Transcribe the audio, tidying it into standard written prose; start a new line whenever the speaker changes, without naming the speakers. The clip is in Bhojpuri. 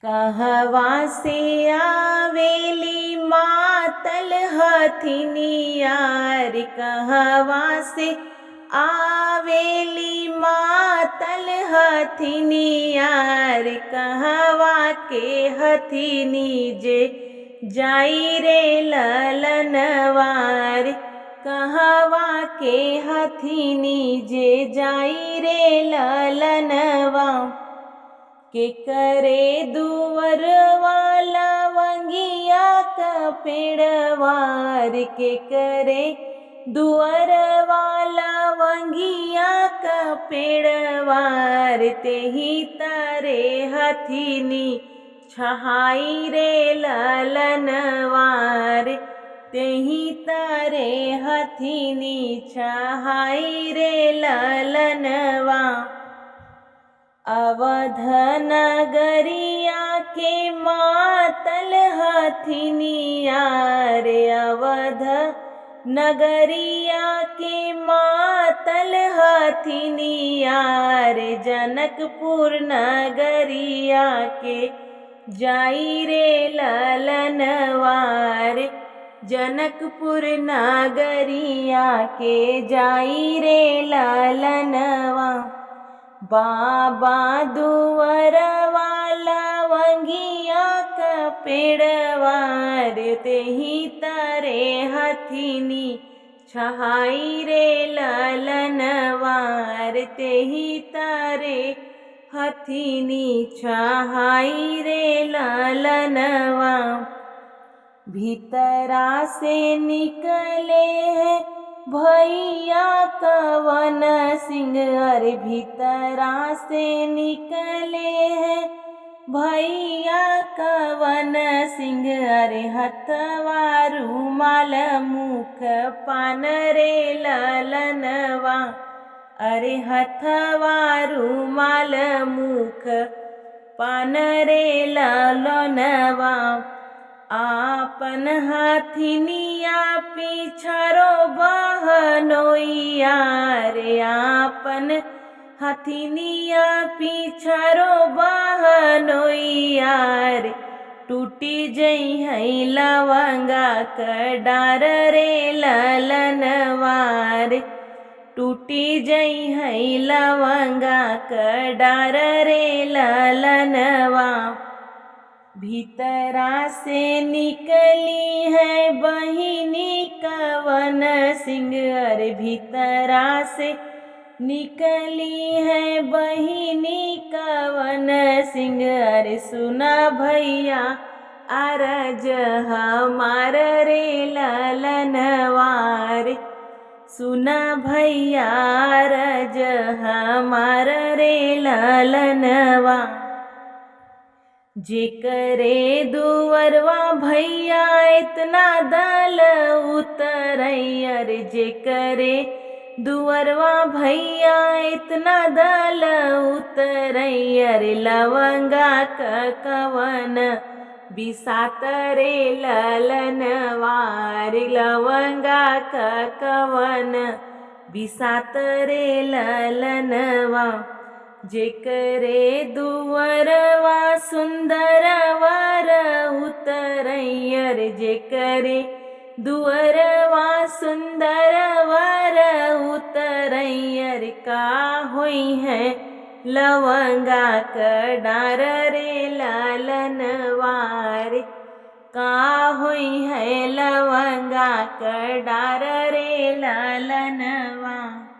कहवा से आवेली मातल हथिनियार, कहवा से आवेली मातल हथिनियार। कहवा के हथिनी जे जाई रे ललनवार, कहवा के हथिनी जे जाई रे ललनवा। के करे दुवर वाला वंगिया का पेड़वार, के करे दुवर वाला वंगिया का पेड़वार। तेही तारे हथिनी छहाई रे ललनवार, तेही तारे हथिनी छहाई रे ललनवा। अवध नगरिया के मातल हथिनियार, अवध नगरिया के मातल हथिनियार। जनकपुर नगरिया के जाई रे ललनवार, जनकपुर नगरिया के जाई रे ललनवा। बाबा दुवर वाला वंगिया का पेड़वार, तेही तारे हथिनी छहाई रे ललनवार, तेही तारे हथिनी छहाई रे ललनवा। भीतरा से निकले हैं भैया कवन सिंह, अरे भीतरा से निकले हैं भैया कवन सिंह। अरे हथवा रुमाल मुख पान रे ललनवा, अरे हथवा रुमाल मुख पान रे ललनवा। आपन हथिनिया पिछरो बहनोइया रे, आपन हथिनिया पिछरो बहनोइया रे। टूटी जई है लवंगा का डार रे ललनवार, टूटी जई है लवंगा का डार रे ललनवा। भीतरा से निकली है बहिनी कवन सिंह, अरे भीतरा से निकली है बहिनी कवन सिंह। अरे सुना भैया अरज हमार रे ललनवार, सुना भैया अरज हमार रे ललनवा। जेकरे दुवरवा भैया इतना दल उतरैयर, जेकरे दुवरवा भैया इतना दल उतरैयर। लवंगा का कवन बिसात रे ललनवार, लवंगा का कवन बिसात रे ललनवा। जेकरे दुवरवा सुंदर वर उतरैयर, जेकरे दुवरवा सुंदर वर उतरैयर। का होई है लवंगा का डार रे ललनवार, का होई है लवंगा का डार रे ललनवार।